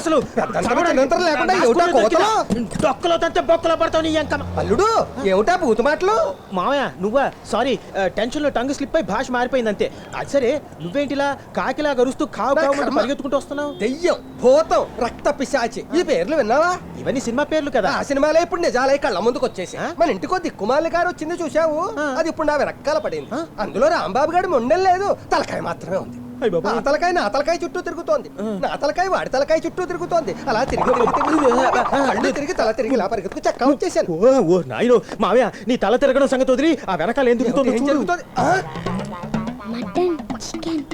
అసలు బొక్కలో పడతావు నీ అంకమ్మ. అల్లుడు ఏమిటా పూత మాటలు? మామయ్య నువ్వా? సారీ, టెన్షన్ లో టంగ్ స్లిప్ అయి భాష మారిపోయింది అంతే. అది సరే, నువ్వేంటిలా కాకిలా గరుస్తూ కావు కావు పరిగెత్తుకుంటూ వస్తున్నావు? దెయ్యం, భూతం, రక్త పిశాచి ఈ పేర్లు విన్నావా? ఇవన్నీ సినిమా పేర్లు కదా. ఆ సినిమాలే ఇప్పుడు నిజాలై కళ్ళ ముందుకు వచ్చేసి. మన ఇంటికో దిక్కుమాలి గారు వచ్చింది చూసావు? అది ఇప్పుడు నా వెనకాల పడింది. అందులో రాంబాబు గారి మొండెం లేదు, తలకాయ మాత్రమే ఉంది. ఆ తలకాయ నా తలకాయ చుట్టూ తిరుగుతోంది, నా తలకాయ వాడి తలకాయ చుట్టూ తిరుగుతోంది. అలా తిరిగి కళ్ళు తిరిగి తల తిరిగి ఇలా పరిగెత్తుకు చక్క వచ్చేసాను. ఓ నాయనో మావయ్య, నీ తల తిరగడం సంగతి వదిలి ఆ వెనకాల ఏం జరుగుతుంది? Mutton, chicken.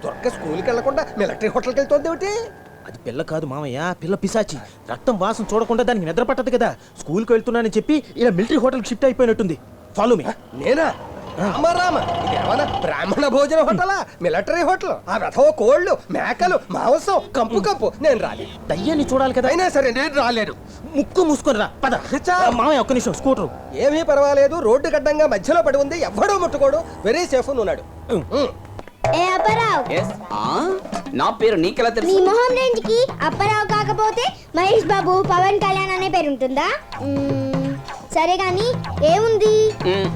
త్వరగా స్కూల్కి వెళ్లకుండా మిలిటరీ హోటల్కి వెళ్తోంది ఏమిటి? అది పిల్ల కాదు మామయ్య, పిల్ల పిశాచి. రక్తం వాసన చూడకుండా దానికి నిద్ర పట్టదు కదా. స్కూల్కి వెళ్తున్నానని చెప్పి ఇలా మిలిటరీ హోటల్కి షిఫ్ట్ అయిపోయినట్టుంది. Follow me. నేనా? రామ, ఇదేమన్నా బ్రాహ్మణ భోజన హోటలా, మిలిటరీ హోటల్? ఆ వెధవ కోళ్ళు, మేకలు, మాంసం, కంపు కంపు. నేను రాలేదు. దయ్యాన్ని చూడాలి కదా. అయినా సరే నేను రాలేను. ముక్కు మూసుకొని రా పద. మామయ్య ఒక్క నిమిషం, స్కూటర్. ఏమీ పర్వాలేదు, రోడ్డు గడ్డంగా మధ్యలో పడి ఉంది, ఎవ్వడూ ముట్టుకోడు. వెరీ సేఫ్ ఉన్నాడు. ఏ అప్పారావు, నా పేరు నీకెలా తెలుసు? నీ మొహం రేంజ్ కి అప్పారావు కాకపోతే మహేష్ బాబు, పవన్ కళ్యాణ్ అనే పేరు ఉంటుందా? సరే గాని ఏముంది?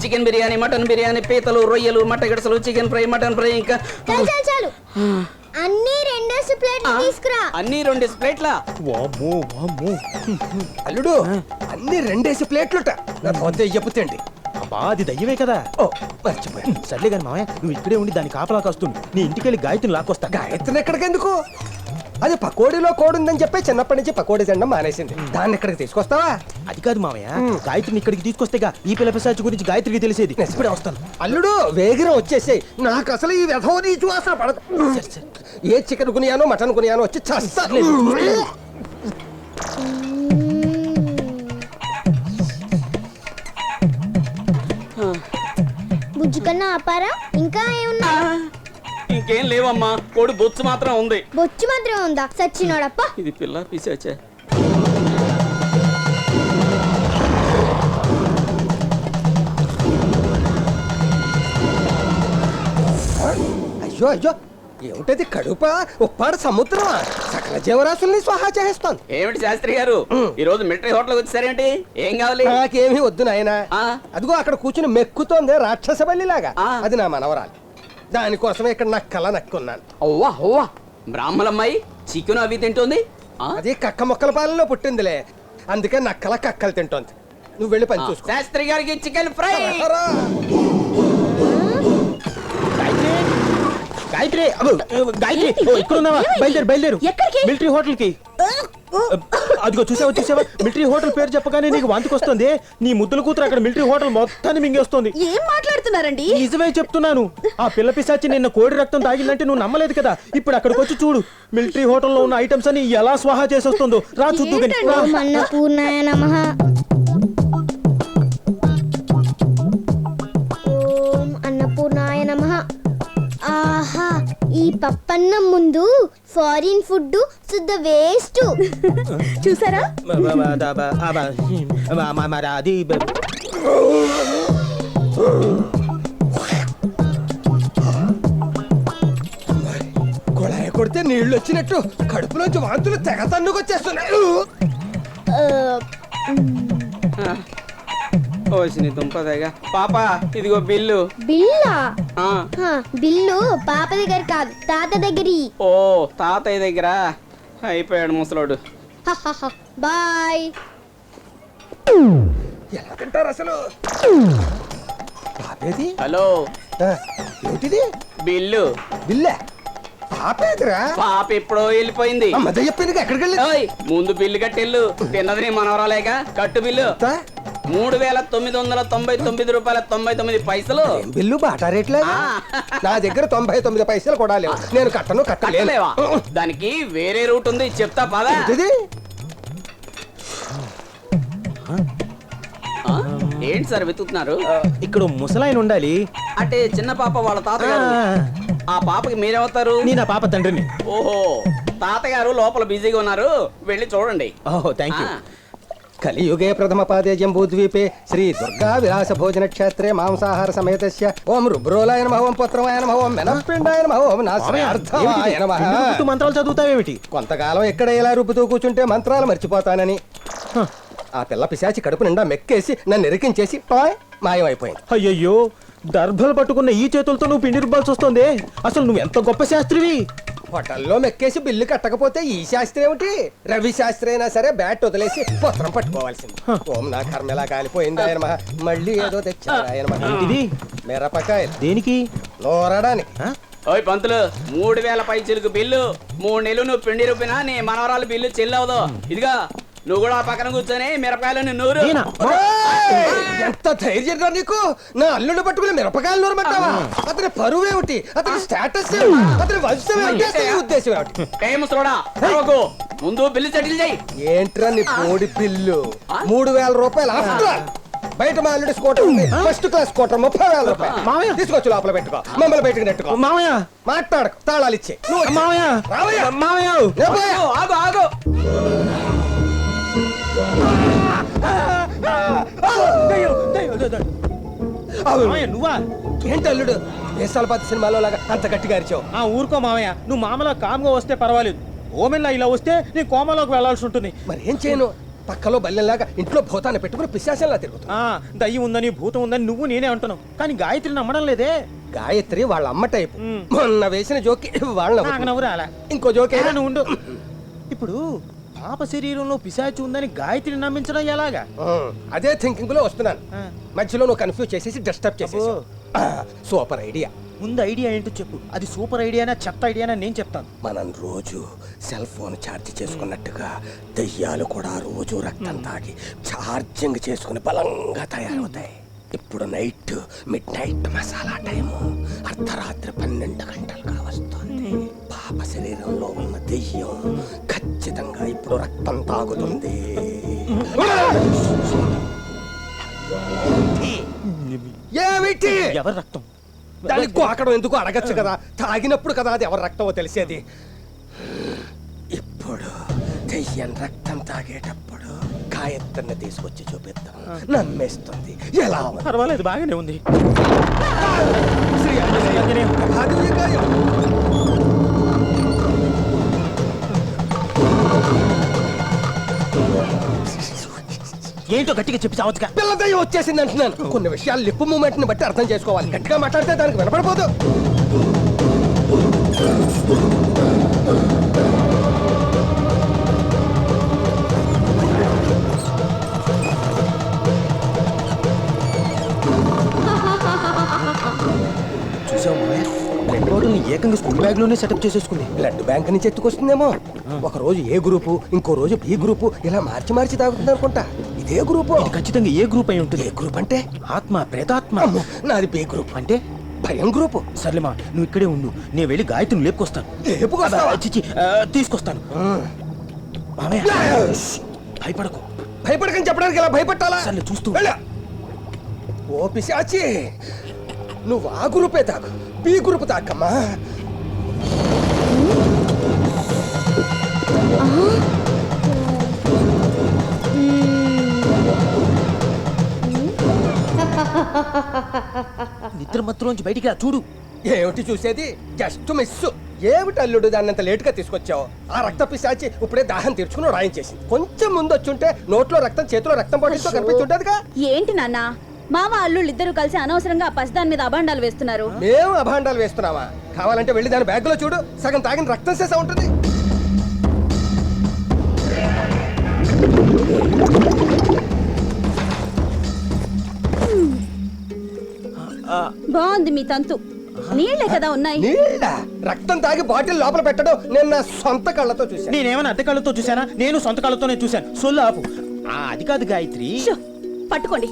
చికెన్ బిర్యానీ, మటన్ బిర్యానీ, పీతలు, రొయ్యలు, మట్టగడసలు, చికెన్ ఫ్రై, మటన్ ఫ్రై, ఇంకా చాలు అన్ని 2 ప్లేట్లు తీసుకురా. అన్ని 2 ప్లేట్లా? అల్లుడు అన్ని 2 ప్లేట్లుట. నా దెయ్యపుతండి. అబ్బా, అది దయ్యమే కదా. ఓ మర్చిపోయా. సర్లే కానీ మామయ్య, నువ్వు ఇక్కడే ఉండి దాన్ని కాపలా కాస్తుంది. నీ ఇంటికి వెళ్ళి గాయత్రిని లాక్కొస్తా. గాయత్రిని ఎక్కడికెందుకు? అది పకోడీలో కోడుందని చెప్పి చిన్నప్పటి నుంచి పకోడీ తినడం మానేసింది. దాన్ని ఇక్కడికి తీసుకొస్తావా? అది కాదు మామయ్య, గాయత్రిని ఇక్కడికి తీసుకొస్తేగా ఈ పిల్ల పిశాచి గురించి గాయత్రికి తెలిసేది. ఇప్పుడే వస్తాను. అల్లుడు వేగిరం వచ్చేసాయి. నాకు అసలు ఈ వ్యధవ నీచు వాసన పడదు. ఏ చికెన్ కొనియానో మటన్ కొనియానో వచ్చి చస్తాను. బుజ్జుకన్నా అప్పారా, ఇంకా ఏమున్నా? ఇంకేం లేవమ్మా, కోడి బొచ్చు మాత్రం ఉంది. బొచ్చు మాత్రం ఉందా? సచ్చినోడప్ప. ఇది పిల్ల పిశాచే. అయ్యో అయ్యో, ఏమిటది? కడుప, ఉప్పాడు, సముద్రమా? సకల జీవరాశుల్ని స్వాహా చేస్తాను. ఏమిటి శాస్త్రి గారు, ఈ రోజు మిలిటరీ హోటల్ వచ్చారేంటి? ఏం కావాలి? నాకేమీ వద్దు నాయనా. అదిగో అక్కడ కూర్చుని మెక్కుతోంది రాక్షస బల్లిలాగా. అది నా మనవరాలు. దానికోసమే ఇక్కడ నక్కలా నక్కున్నాను. అవ్వా అవ్వా, బ్రాహ్మణమ్మాయి చికెన్ అవి తింటుంది. అది కక్క మొక్కల పాలనలో పుట్టిందిలే, అందుకే నక్కల కక్కలు తింటోంది. నువ్వు వెళ్ళి పని చూసుకో. శాస్త్రి గారికి చికెన్ ఫ్రై. గాయత్రి, గాయత్రి, ఇక్కడ ఉన్నావా? బయలుదేరు. మిలిటరీ హోటల్ కి. అదిగో చూసావా, మిలిటరీ హోటల్ పేరు చెప్పగానే నీకు వాంతికొస్తుంది. నీ ముద్దుల కూతురు అక్కడ మిలిటరీ హోటల్ మొత్తాన్ని మింగేస్తుంది. ఏం మాట్లాడుతున్నారండి? నిజమే చెప్తున్నాను. ఆ పిల్ల పిశాచి నిన్న కోడి రక్తం తాగిందంటే నువ్వు నమ్మలేదు కదా. ఇప్పుడు అక్కడికి వచ్చి చూడు, మిలిటరీ హోటల్లో ఉన్న ఐటమ్స్ అని ఎలా స్వాహా చేసేస్తుందో. రా చూద్దు. అన్నపూర్ణాయ నమః. ఓం అన్నపూర్ణాయ నమః. ఆహా, ఈ పప్పన్నం ముందు ఫారిన్ ఫుడ్ శుద్ధ వేస్ట్. చూసారా? అది కొళాయి కొడితే నీళ్లు వచ్చినట్టు కడుపులోంచి వాంతులు తెగ తన్నుకొచ్చేస్తున్నాయి. ఓసిని దుంపదగా. పాప ఇదిగో బిల్లు. బిల్లా? బిల్లు పాప దగ్గర కాదు, తాత దగ్గరి. ఓ, తాతయ్య దగ్గర. అయిపోయాడు ముసలోడు. బాయ్. ఎలా తింటారు అసలు? పాపేది? హలో, ఏంటిది? బిల్లు. బిల్లే? పాపేదిరా? పాప ఎప్పుడో వెళ్ళిపోయింది. మధ్య చెప్పింది ఎక్కడికి వెళ్ళి? ముందు బిల్లు కట్టెళ్ళు. తిన్నది నీ మనవరాలేగా. కట్టు బిల్లు. 3,999 రూపాయల 99 పైసలు. బిల్లు బాటా రేట్లే. నా దగ్గర 99 పైసలు కూడా లేవు. నేను కట్టలేవా? దానికి వేరే రూట్ ఉంది, చెప్తా పదా. ఏంటి సార్ వెతుకుతున్నారు? ఇక్కడ ముసలాయన ఉండాలి. అంటే చిన్న పాప వాళ్ళ తాతగారు. ఆ పాపకి మీరేమవుతారు? నేను ఆ పాప తండ్రిని. ఓహో, తాతగారు లోపల బిజీగా ఉన్నారు, వెళ్ళి చూడండి. ఓహో, థ్యాంక్ యూ. కలియుగే ప్రథమ పాదే జంబూద్వీపే శ్రీ దుర్గా విలాస భోజన క్షేత్రే మాంసాహార సమేతస్య ఓం రుబ్రోలాయ నమః ఓం పుత్రమాయ నమః ఓం మెనపిండాయ నమః ఓం నాశ్రయార్థమాయ నమః. పిండి మంత్రాలు చదువుతావేమిటి? కొంతకాలం ఎక్కడ ఇలా రుబ్బుతూ కూర్చుంటే మంత్రాలు మర్చిపోతానని ఆ పిల్ల పిశాచి కడుపు నిండా మెక్కేసి నన్ను ఎరికించేసి టాయ్ మాయమైపోయింది. అయ్యయ్యో, దర్భలు పట్టుకున్న ఈ చేతులతో నువ్వు పిండి రుబ్బాల్సి వస్తుంది. అసలు నువ్వు ఎంత గొప్ప శాస్త్రివి. హోటల్లో మెక్కేసి బిల్లు కట్టకపోతే ఈ శాస్త్రి ఏమిటి? రవి శాస్త్రి అయినా సరే బ్యాట్ వదిలేసి పత్రం పట్టుకోవాల్సింది. ఓం నా కర్మ ఎలా కాలిపోయింది ఆయన మహా. మళ్ళీ ఏదో తెచ్చాడు ఆయన మహా. ఇది మిరపకాయలు దేనికి? నోరడానికి. ఓయ్ పంతులు 3000 పైచీలకు బిల్లు 3 నెలలు నువ్వు పిండి రుబ్బినా నీ మనవరాలు బిల్లు చెల్లవదు. ఇదిగా నువ్వు కూడా పక్కన కూర్చొని మిరపకాయలు నూరు. నేనా? ఎంత ధైర్యం రా నీకు? నా అల్లుడు పట్టుకుని మిరపకాయలు నూరమంటావా? అతని పరువు ఏమిటి? అతని స్టేటస్ ఏమిటి? అతని వంశం ఏమిటి? అసలు ఉద్దేశం ఏమిటి? ముసలోడా రావకు. ముందు బిల్లు సెటిల్ చేయి. ఏంట్రా నీ పోడి బిల్లు? 3000 రూపాయలు ఆఫ్టర్. బయట మా అల్లుడి స్కూటర్ ఉంది, ఫస్ట్ క్లాస్ స్కూటర్ 30,000 రూపాయలు. మామయ్య. తీసుకొచ్చి లోపల పెట్టుకో, మమ్మల్ని బయటకు నెట్టుకో. మామయ్య, మాట్లాడకు, తాళాలు ఇచ్చే. మామయ్య, రావయ్యా. మామయ్య. ఆగు ఆగు. మామయ్య, నువ్వా? ఏంటి అల్లుడు దేశాల పాత సినిమాలో లాగా అంత గట్టిగా అరిచావు? ఊరుకో మామయ్య, నువ్వు మామలా కామ్గా వస్తే పర్వాలేదు. ఓమెన్లా ఇలా వస్తే నీ కోమలోకి వెళ్లాల్సి ఉంటుంది. మరి ఏం చేయను? పక్కలో బల్లెలాగా ఇంట్లో భూతాన్ని పెట్టుకుని పిశాచంలా తిరుగుతుంది. దయ్యం ఉందని భూతం ఉందని నువ్వు నేనే అంటున్నావు, కానీ గాయత్రి నమ్మడం లేదే. గాయత్రి వాళ్ళ అమ్మ టైపు. మొన్న వేసిన జోకి వాళ్ళ నాకు నవ్వు రాలా. ఇంకో జోకి నువ్వు ఉండు. ఇప్పుడు పాప శరీరంలో పిశాచి ఉందని గాయత్రిని నమ్మించడం ఎలాగా? అదే థింకింగ్ లో వస్తున్నాను. ఆ. మధ్యలో నువ్వు కన్ఫ్యూజ్ చేసేసి డిస్టర్బ్ చేసేసి సూపర్ ఐడియా. ముందు ఐడియా ఏంటో చెప్పు. అది సూపర్ ఐడియానా చెత్త ఐడియానా నేను చెప్తాను. మనం రోజు సెల్ ఫోన్ ఛార్జ్ చేసుకున్నట్టుగా దెయ్యాలు కూడా రోజు రక్తం తాగి ఛార్జింగ్ చేసుకుని బలంగా తయారవుతాయి. ఇప్పుడు night mid night masala time అర్ధరాత్రి 12 గంటలుగా వస్తుంది. పాప శరీరంలో ఉన్న దెయ్యం ఖచ్చితంగా ఇప్పుడు రక్తం తాగుతుంది. ఏమిటి? ఎవరి రక్తం? దానికి గోకడం ఎందుకు అడగచ్చు కదా. తాగినప్పుడు కదా అది ఎవరి రక్తమో తెలిసేది. ఇప్పుడు దెయ్యం రక్తం తాగేటప్పుడు గాయత్రిని తీసుకొచ్చి చూపిద్దాం. నమ్మేస్తుంది. ఎలా ఉంది? పర్వాలేదు, బాగానే ఉంది. శ్రీ ఆంజనేయ భాగవతాయ. ఏంటో గట్టిగా చెప్పి చావచ్చుగా. పిల్ల దయ్యం వచ్చేసింది అంటున్నాను. కొన్ని విషయాలు లిప్ మూమెంట్ ని బట్టి అర్థం చేసుకోవాలి. గట్టిగా మాట్లాడితే దానికి వినపడిపోదు. చూసావు మామయ్య, బ్లడ్ బాటిల్ని ఏకంగా స్కూల్ బ్యాగ్ లోనే సెటప్ చేసేసుకుంది. బ్లడ్ బ్యాంక్ నుంచి ఎత్తుకొస్తుందేమో. ఒక రోజు ఏ గ్రూపు, ఇంకో రోజు బి గ్రూపు, ఇలా మార్చి మార్చి తాగుతుంది అనుకుంటా. ఇదే గ్రూపు. ఇది ఖచ్చితంగా ఏ గ్రూప్ అయి ఉంటుంది. ఏ గ్రూప్ అంటే? ఆత్మ, ప్రేతాత్మ. అమ్మో, నాది బి గ్రూప్. అంటే భయం గ్రూపు. సర్లేమా, నువ్వు ఇక్కడే ఉండు, నేను వెళ్ళి గాయత్రిని లేపుకొస్తాను. లేపుకొస్తావా? చిచి, తీసుకొస్తాను. మామయ్య, భయపడకు. భయపడకని చెప్పడానికి ఇలా భయపట్టాలా? సర్లే, చూస్తూ వెళ్ళు. ఓ పిశాచి, నువ్వు ఆ గ్రూపే తాగు, బి గ్రూప్ తాకమ్మా. నిద్ర మత్తులోంచి బయటికి రా, చూడు. ఏమిటి చూసేది? Just miss. ఏమిటి అల్లుడు దాన్ని అంత లేటుగా తీసుకొచ్చావు? ఆ రక్త పిశాచి ఇప్పుడే దాహం తీర్చుకుని రాయించేసింది. కొంచెం ముందు వచ్చుంటే నోట్లో రక్తం, చేతిలో రక్తం పడితో కనిపించుంటదిగా. ఏంటి నాన్న, మామ అల్లుళ్ళు ఇద్దరు కలిసి అనవసరంగా ఆ పసిదాని మీద అభాండాలు వేస్తున్నారు. మేము అభాండాలు వేస్తున్నావా? కావాలంటే వెళ్ళి దాని బ్యాగ్ లో చూడు, సగం తాగిన రక్తం చేసా ఉంటుంది. బాగుంది మీ తంతు. నీళ్లే కదా ఉన్నాయి. నీళ్ళ రక్తం తాగి బాటిల్ లోపల పెట్టడం నేను నా సొంత కళ్ళతో చూశాను. నేనేమైనా అద్దె కళ్ళతో చూసానా? నేను సొంత కళ్ళతోనే చూశాను. సొల్లు ఆపు. అది కాదు గాయత్రి. షో, పట్టుకోండి.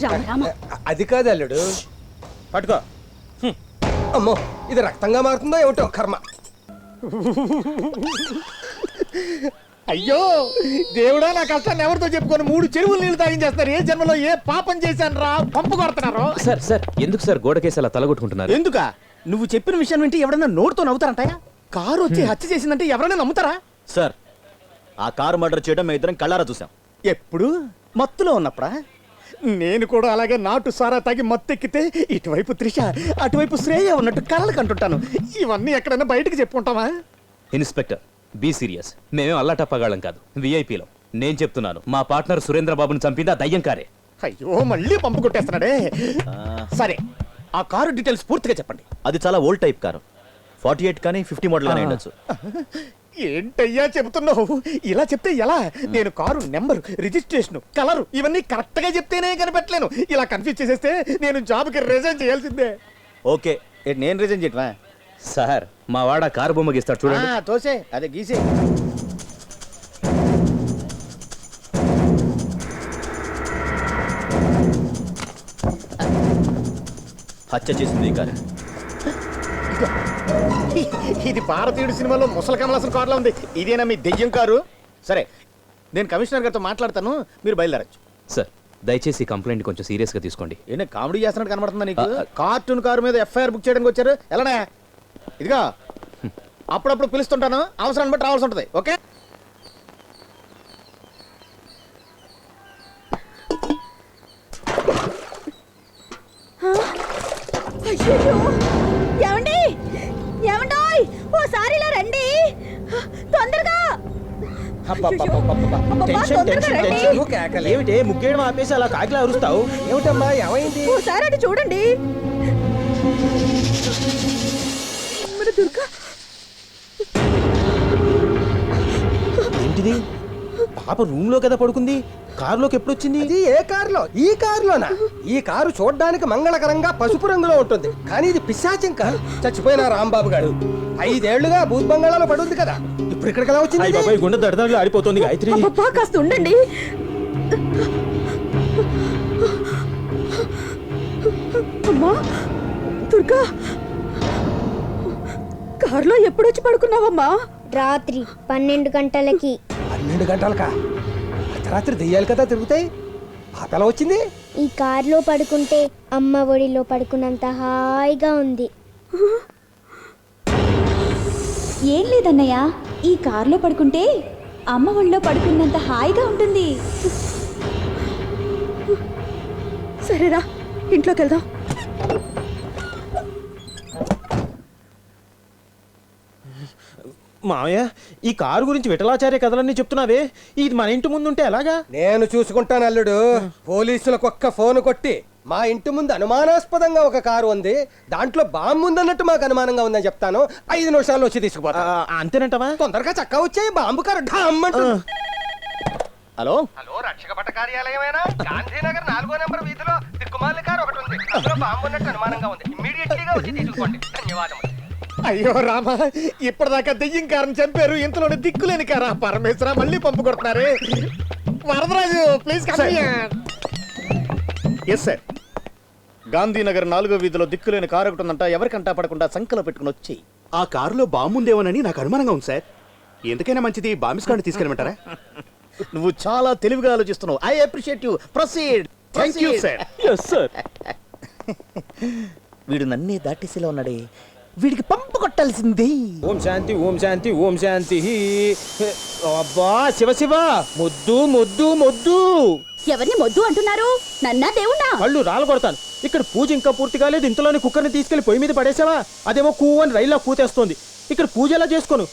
రామ రామ. అది కాదు అల్లుడు. పట్టుకో. అమ్మో, ఇది రక్తంగా మారుతుందో ఏమిటో కర్మ. అయ్యో దేవుడా, నా కష్టాన్ని ఎవరితో చెప్పుకొని 3 చెరువులు నీళ్లు తాగించేస్తారు. ఏ జన్మలో ఏ పాపం చేశాను రా, పంపు కొడుతున్నారు. సార్ సార్ ఎందుకు సార్ గోడకేసి అలా తలగొట్టుకుంటున్నారు? ఎందుక? నువ్వు చెప్పిన విషయం వింటే ఎవరైనా నోటితో నవ్వుతారంటాయా? కారు వచ్చి హత్య చేసిందంటే ఎవరైనా నమ్ముతారా? సార్, ఆ కారు మర్డర్ చేయడం మేము ఇద్దరం కళ్ళారా చూసాం. ఎప్పుడు మత్తులో ఉన్నప్పుడా? నేను కూడా అలాగే నాటు సారా తాగి మత్తెక్కితే ఇటువైపు త్రిష అటువైపు శ్రేయ ఉన్నట్టు కలలు కంటుంటాను. ఇవన్నీ ఎక్కడైనా బయటికి చెప్పుకుంటావా? Inspector be serious. మేమేం అల్లాటప్పగాళ్ళం కాదు, విఐపీలో. నేను చెప్తున్నాను, మా పార్ట్నర్ సురేంద్ర బాబుని చంపింది ఆ దయ్యం కారే. అయ్యో మళ్ళీ పంపు కొట్టేస్తున్నాడే. సరే, ఆ కారు డీటెయిల్స్ పూర్తిగా చెప్పండి. అది చాలా ఓల్డ్ టైప్ కారు, 48 కానీ 50 మోడల్ కానీ ఉండొచ్చు. ఏంటయ్యా చెబుతున్నావు? ఇలా చెప్తే ఎలా? నేను కారు నెంబర్, రిజిస్ట్రేషన్, కలరు ఇవన్నీ కరెక్ట్ గా చెప్తేనే కనిపెట్టలేను. ఇలా కన్ఫ్యూజ్ చేసేస్తే నేను జాబ్కి రిజైన్ చేయాల్సిందే. ఓకే, నేను రిజైన్ చేయటమా? సార్, మా వాడ కారు బొమ్మ గీస్తాడు చూడండి. తోసే, అదే గీసే. హత్య చేసింది ఈ కారు. ఇది భారతీయుడు సినిమాలో ముసలి కమలాసన్ కారులో ఉంది. ఇదేనా మీ దెయ్యం కారు? సరే, నేను కమిషనర్ గారితో మాట్లాడతాను, మీరు బయలుదేరచ్చు. సార్, దయచేసి ఈ కంప్లైంట్ కొంచెం సీరియస్ గా తీసుకోండి. ఏంటి కామెడీ చేస్తున్నట్టు కనబడుతుందా నీకు? కార్టూన్ కారు మీద ఎఫ్ఐఆర్ బుక్ చేయడానికి వచ్చారు ఎలానే? ఇదిగా అప్పుడప్పుడు పిలుస్తుంటాను, అవసరాన్ని బట్టి రావాల్సి ఉంటుంది. ఓకే, అయ్యయ్యో! ఏమండి ఏమండోయ్, ఓసారి ఇలా రండి తొందరగా. అబ్బబ్బబ్బబ్బబ్బ. అబ్బబ్బా, టెన్షన్, తొందరగా టెన్షన్, రండి. టెన్షన్. నువ్వు కేకలే. ఏమిటి ముగ్గేయడం ఆపేసి అలా కాకిలా అరుస్తావు? ఏమిటమ్మా ఏమైంది? ఓసారి అటు చూడండి. మన దుర్గా ఏంటిది? పాప రూమ్ లో కదా పడుకుంది, కారులోకి ఎప్పుడు వచ్చింది? ఇది ఏ కారులో? ఈ కారులోనా? ఈ కారు చూడడానికి మంగళకరంగా పసుపు రంగులో ఉంటుంది, కానీ ఇది పిశాచం కారు. చచ్చిపోయిన రాంబాబు గారు 5 ఏళ్లుగా భూత్ బంగాళాలో పడుంది కదా, ఇప్పుడు ఇక్కడికి ఎలా వచ్చింది? అయ్య బాబాయ్, గుండె దడదడలు ఆడిపోతుంది గాయత్రి. అబ్బబ్బా, కాస్త ఉండండి. అమ్మా దుర్గా, కారులో ఎప్పుడొచ్చి పడుకున్నావమ్మా? రాత్రి 12 గంటలకి. 12 గంటలకా? అర్ధరాత్రి దెయ్యాలు కదా తిరుగుతాయి. పాప ఎలా వచ్చింది? ఈ కారులో పడుకుంటే అమ్మ ఒడిలో పడుకున్నంత హాయిగా ఉంది. ఏం లేదన్నయ్య, ఈ కారులో పడుకుంటే అమ్మ ఒళ్ళో పడుకున్నంత హాయిగా ఉంటుంది. సరేరా, ఇంట్లోకి వెళ్దాం. మామయ్య, ఈ కారు గురించి విఠలాచార్య కథలన్నీ చెప్తున్నావే, ఇది మన ఇంటి ముందు ఉంటే ఎలాగా? నేను చూసుకుంటాను అల్లుడు. పోలీసులకు ఒక్క ఫోన్ కొట్టి మా ఇంటి ముందు అనుమానాస్పదంగా ఒక కారు ఉంది, దాంట్లో బాంబు ఉందన్నట్టు మాకు అనుమానంగా ఉందని చెప్తాను. 5 నిమిషాల్లో వచ్చి తీసుకుపోతా. అంతేనంటవా? తొందరగా చక్కా వచ్చాయి, బాంబు కారు ఢమ్ అంటుంది. హలో, హలో, రక్షక భట కార్యాలయమేనా? గాంధీనగర్ 4వ నెంబర్ వీధిలో దిక్కుమాలి కారు ఒకటి ఉంది, అందులో బాంబు ఉన్నట్టు అనుమానంగా ఉంది. ఇమ్మీడియట్లీగా వచ్చి తీసుకోండి. ధన్యవాదములు. అయ్యో రామా, ఇప్పటిదాకా దెయ్యం కారం చంపారు, ఇంతలోనే దిక్కులేని కారా? పరమేశ్వర, మళ్ళీ పంపు కొడుతున్నారే. Varadaraju, please come here. Yes sir, Gandhinagar 4వ వీధిలో దిక్కులేని కారు ఒకటి ఉందంట. ఎవరికంటా పడకుండా సంకలో పెట్టుకుని వచ్చి. ఆ కారులో బాంబు ఉందేమోనని నాకు అనుమానంగా ఉంది సార్. ఎందుకైనా మంచిది బాంబిస్కాన్ని తీసుకెళ్ళమంటారా? నువ్వు చాలా తెలివిగా ఆలోచిస్తున్నావు. I appreciate you. Proceed. Thank you sir. Yes sir. వీడు నన్నే దాటేసేలా ఉన్నాడే, వీడికి పంపు కొట్టాల్సిందే. ఓం శాంతి, ఓం శాంతి, ఓం శాంతి. అబ్బా శివ శివ, మొద్దు మొద్దు మొద్దు. ఎవరిని మొద్దు అంటున్నారు? నన్నా దేవుణ్ణా? కళ్ళు రాలు కొడతాను. ఇక్కడ పూజ ఇంకా పూర్తి కాలేదు, ఇంతలోనే కుక్కర్ని తీసుకెళ్లి పొయ్యి మీద పడేసావా? అదేమో కూ అని రైల్లో కూతేస్తోంది. ఇక్కడ పూజ ఎలా చేసుకోను?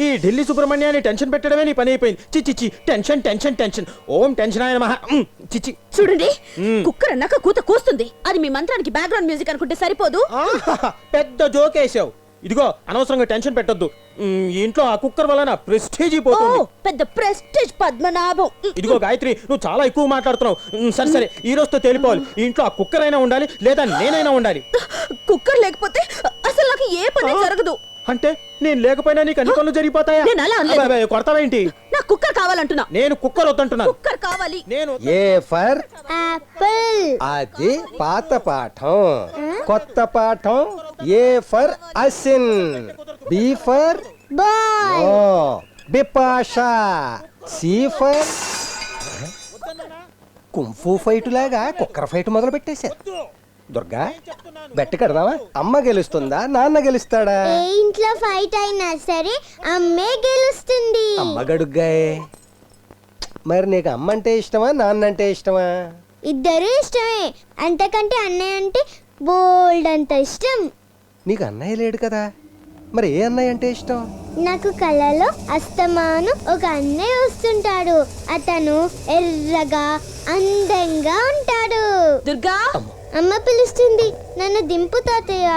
ఈ ఢిల్లీ సుబ్రహ్మణ్యాన్ని టెన్షన్ పెట్టడమే నీ పని అయిపోయింది. చిచ్చి టెన్షన్ టెన్షన్ టెన్షన్. ఓం టెన్షన్ ఆయన మహా. చిచ్చి చూడండి, కుక్కర్ అన్నాక కూత కూస్తుంది. అది మీ మంత్రానికి బ్యాక్గ్రౌండ్ మ్యూజిక్ అనుకుంటే సరిపోదు. పెద్ద జోకేసావు. ఇదిగో, అనవసరంగా టెన్షన్ పెట్టొద్దు. ఈ ఇంట్లో ఆ కుక్కర్ వలన ప్రెస్టేజ్ పోతుంది. పెద్ద ప్రెస్టేజ్ పద్మనాభం. ఇదిగో గాయత్రి, నువ్వు చాలా ఎక్కువ మాట్లాడుతున్నావు. సరే సరే, ఈ రోజుతో తేలిపోవాలి. ఈ ఇంట్లో ఆ కుక్కర్ అయినా ఉండాలి, లేదా నేనైనా ఉండాలి. కుక్కర్ లేకపోతే అసలు నాకు ఏ పని జరగదు. అంటే నేను లేకపోయినా నీకు అన్ని పనులు జరిగిపోతాయా? నేను అలా అనలేదు. అబ్బే, కొడతావేంటి? నాకు కుక్కర్ కావాలంటున్నా. నేను కుక్కర్ వద్దంటున్నాను. కుక్కర్ కావాలి. నేను ఏ ఫర్ యాపిల్. అది పాత పాఠం. కొత్త పాఠం. A for Asin, B for boy. Bipasha, C for kung fu fight లాగా కుక్కర్ ఫైట్ మొదలు పెట్టేశారు. దుర్గా, బెట్ట కడదామా? అమ్మ గెలుస్తుందా, నాన్న గెలుస్తాడా? ఏ ఇంట్లో ఫైట్ అయినా సరే అమ్మే గెలుస్తుంది. అమ్మ గడుగ్గాయే. మరి నీకు అమ్మ అంటే ఇష్టమా నాన్న అంటే ఇష్టమా? ఇద్దరు ఇష్టమే, అంతకంటే అన్నయ్య అంటే బోల్డ్ అంత ఇష్టం. నీకు అన్నయ్య లేడు కదా, మరి ఏ అన్నయ్య అంటే ఇష్టం? నాకు కళ్ళలో అస్తమాను ఒక అన్నయ్య వస్తుంటాడు. అతను ఎర్రగా అందంగా ఉంటాడు. దుర్గా, అమ్మ పిలుస్తుంది, నన్ను దింపు తాతయ్య.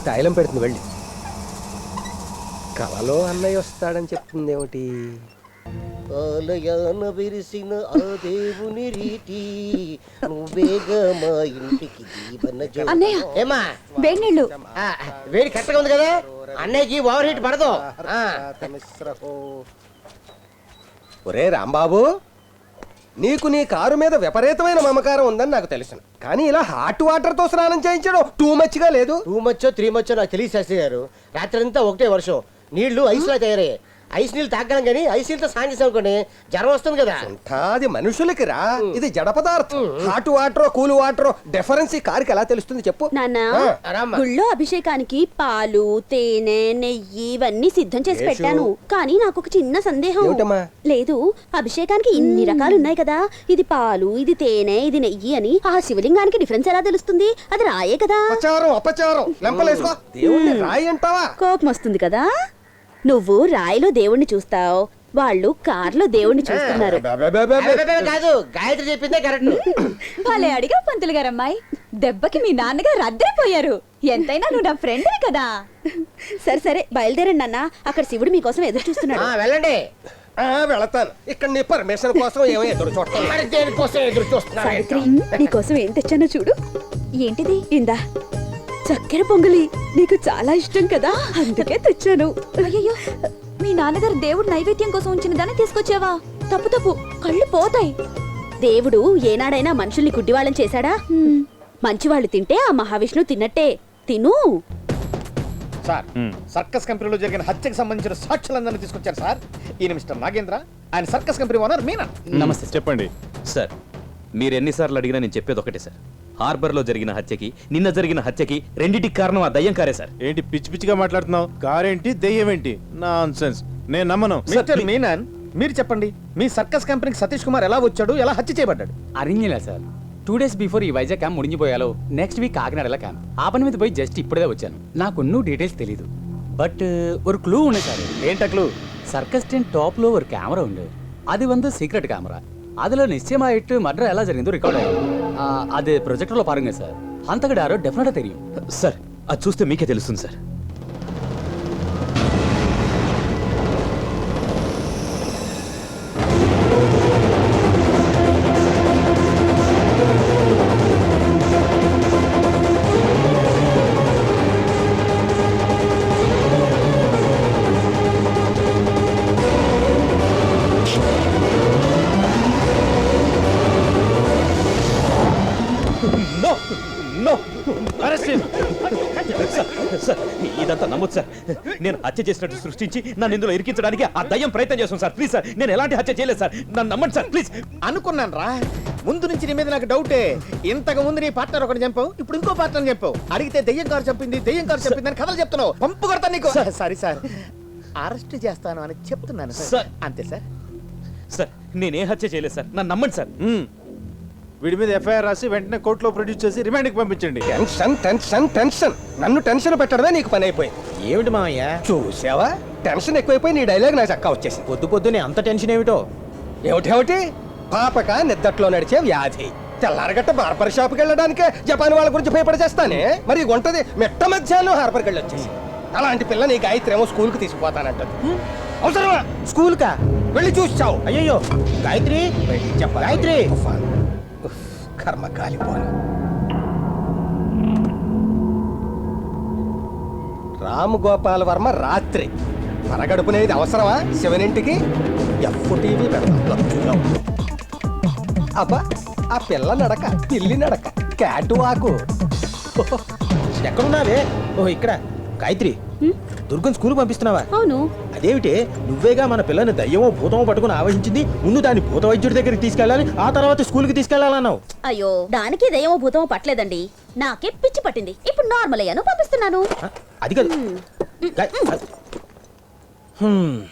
తైలం పెడుతుంది వెళ్ళి. కలలో అన్నయ్య వస్తాడని చెప్తుంది ఏమిటి? ఆలయాన విరిసిన ఆ దేవుని రీతి నువ్వేగా మా ఇంటికి దీవెన జ్యోతి. అన్నయ్య, ఏమా వేడి నీళ్ళు. వేడి కరెక్ట్గా ఉంది కదా, అన్నయ్యకి ఓవర్ హీట్ పడదు. ఒరే రాంబాబు, నీకు నీ కారు మీద విపరీతమైన మమకారం ఉందని నాకు తెలుసు, కానీ ఇలా హాట్ వాటర్ తో స్నానం చేయించడం టూ మచ్ గా లేదు? 2 మచ్చో 3 మచ్చో నాకు తెలియదు శాస్త్రి గారు. రాత్రంతా ఒకటే వర్షం, నీళ్లు ఐస్లా తయారయ్యాయి. ఐస్ నీళ్ళు తాగలం కానీ ఐస్ నీళ్ళతో స్నానం చేసాం అనుకోండి జ్వరం వస్తుంది కదా. అది మనుషులకి రా, ఇది జడ పదార్థం. Hot water cool water difference ఈ కారుకి ఎలా తెలుస్తుంది చెప్పు? నాన్న, రామ్మా. గుళ్ళో అభిషేకానికి పాలు, తేనె, నెయ్యి ఇవన్నీ సిద్ధం చేసి యేసు. పెట్టాను. కానీ నాకు ఒక చిన్న సందేహం. ఏమిటమ్మా? లేదు, అభిషేకానికి ఇన్ని రకాలు ఉన్నాయి కదా, ఇది పాలు, ఇది తేనె, ఇది నెయ్యి అని ఆ శివలింగానికి డిఫరెన్స్ ఎలా తెలుస్తుంది? అది రాయే కదా. అపచారం అపచారం, లెంపలేసుకో. దేవుణ్ణి రాయి అంటావా? కోపం వస్తుంది కదా. నువ్వు రాయిలో దేవుణ్ణి చూస్తావు, వాళ్ళు కార్లో దేవుణ్ణి చూస్తున్నారు. కాదు, గాయత్రి చెప్పిందే కరెక్ట్. భలే అడిగా పంతులు గారమ్మాయి. దెబ్బకి మీ నాన్నగారు అద్దరిపోయారు. ఎంతైనా నువ్వు నా ఫ్రెండే కదా. సరే సరే, బయలుదేరండి నాన్న, అక్కడ శివుడు మీకోసం ఎదురు చూస్తున్నాడు. వెళ్ళండి. వెళతాను. ఇక్కడ నీ పర్మిషన్ కోసం ఏమో ఎదురు చూస్తాను. మరి దేనికోసం ఎదురు చూస్తున్నారు? సావిత్రి, నీకోసం ఏం తెచ్చానో చూడు. ఏంటిది? ఇందా చక్కెర పొంగలి, నీకు చాలా ఇష్టం కదా, అందుకే తెచ్చాను. అయ్యయ్యో, మీ నాన్నగారు దేవుడు నైవేద్యం కోసం ఉంచిన దాన్ని తీసుకొచ్చావా? తప్పు తప్పు, కళ్ళు పోతాయి. దేవుడు ఏనాడైనా మనుషుల్ని గుడ్డివాళ్ళని చేశాడా? మంచివాళ్ళు తింటే ఆ మహావిష్ణు తిన్నట్టే. తిను. సార్, సర్కస్ కంపెనీలో జరిగిన హత్యకు సంబంధించిన సాక్షులందరినీ తీసుకొచ్చారు సార్. ఈయన మిస్టర్ నాగేంద్ర, ఆయన సర్కస్ కంపెనీ ఓనర్ మీనా. నమస్తే. చెప్పండి సార్. మీరు ఎన్నిసార్లు అడిగినా నేను చెప్పేది ఒకటే సార్. హార్బర్లో జరిగిన హత్యకి, నిన్న జరిగిన హత్యకి రెండింటికి కారణం ఆ దయ్యం కారే సార్. ఏంటి పిచ్చి పిచ్చిగా మాట్లాడుతున్నావు? కారేంటి, దెయ్యం ఏంటి? నాన్సెన్స్, నేను నమ్మను. మిస్టర్ మీనన్, మీరు చెప్పండి, మీ సర్కస్ కంపెనీకి సతీష్ కుమార్ ఎలా వచ్చాడు, ఎలా హత్య చేయబడ్డాడు? അറിഞ്ഞില്ല സാർ. 2 days బిఫోర్ ఈ వైజాగ్ క్యాంప్ ముడిഞ്ഞിపోయాలో నెక్స్ట్ వీక్ కాకినాడలో క్యాంప్. ఆ పని మీద పోయి జస్ట్ ఇప్పుడే వచ్చాను. నాకొన్నూ డీటెయిల్స్ తెలీదు, బట్ ஒரு క్లూ ఉంది సార్. ఏంట క్లూ? சர்க்கஸ் டென்ட் டாப்ல ஒரு கேமரா உண்டு. அது வந்து சீக்ரெட் கேமரா. அதுல நிச்சயமாயிட்டு மர்டர் ఎలా జరిగిందో రికార్డ్ అయ్యింది. అది ప్రొజెక్టర్లో పారుంగ సార్. అంతకుడు యారో డెఫినెట్గా తెలియం సార్. అది చూస్తే మీకే తెలుస్తుంది సార్. సార్, ఇదంతా నమ్మొచ్చు సార్. నేను హత్య చేసినట్టు సృష్టించి నన్ను ఇందులో ఇరికించడానికి ఆ దయ్యం ప్రయత్నం చేస్తాను సార్. ప్లీజ్ సార్, నేను ఎలాంటి హత్య చేయలేదు సార్, నన్ను నమ్మండి సార్ ప్లీజ్. అనుకున్నాను రా, ముందు నుంచి నీ మీద నాకు డౌటే. ఇంతకు ముందు నీ పార్ట్నర్ ఒకటి చంపావు, ఇప్పుడు ఇంకో పార్ట్నర్ చంపావు. అడిగితే దెయ్యం కారు చంపింది, దెయ్యం కారు చెప్పింది అని కథలు చెప్తున్నావు. పంపు కొడతా నీకు. సారీ సార్, అరెస్ట్ చేస్తాను అని చెప్తున్నాను సార్. అంతే సార్. సార్, నేనే హత్య చేయలేదు సార్, నన్ను నమ్మండి సార్. వీడి మీద ఎఫ్ఐఆర్ రాసి వెంటనే కోర్టులో ప్రొడ్యూస్ చేసి రిమాండ్కి పంపించండి. టెన్షన్ టెన్షన్ టెన్షన్, నన్ను టెన్షన్ పెట్టడమే నీకు పని అయిపోయింది. ఏమిటి మామయ్య? చూసావా, టెన్షన్ ఎక్కువైపోయి నీ డైలాగ్ నాకు చక్కా వచ్చేసింది. పొద్దు పొద్దునే అంత టెన్షన్ ఏమిటో? ఏమిటేమిటి? పాపక నిద్దట్లో నడిచే వ్యాధి. తెల్లారగట్ట బార్బర్ షాప్కి వెళ్ళడానికే జపాన్ వాళ్ళ గురించి భయపడి చేస్తానే, మరి గుంటది మెట్ట మధ్యాహ్నం హార్బర్కి వెళ్ళి వచ్చేసి. అలాంటి పిల్ల నీ గాయత్రి ఏమో స్కూల్కి తీసుకుపోతానంటది. అవసరమా? స్కూల్ కా? వెళ్ళి చూసావు. అయ్యయ్యో, గాయత్రి చెప్ప గాయత్రి. కర్మ కాలిపోను. రామ్ గోపాల్ వర్మ రాత్రి పరగడుపునేది అవసరమా శివనింటికి? ఎఫ్టీవీ పెడతాం. అబ్బా, ఆ పిల్ల నడక, పిల్లి నడక, క్యాటు వాకు. ఎక్కడున్నావే? ఓ ఇక్కడ. గాయత్రి, దుర్గం స్కూల్ పంపిస్తున్నావా? అవును. అదేమిటి, నువ్వేగా మన పిల్లని దయ్యమో భూతమో పట్టుకుని ఆవహించింది. ముందు దాన్ని భూత వైద్యుడి దగ్గరికి తీసుకెళ్ళాలి, ఆ తర్వాత స్కూల్కి తీసుకెళ్లాలన్నావు. అయ్యో, దానికి దయ్యమో భూతమో పట్టలేదండి, నాకే పిచ్చి పట్టింది. ఇప్పుడు నార్మల్ అయ్యాను, పంపిస్తున్నాను. అది కాదు. హ్మ్.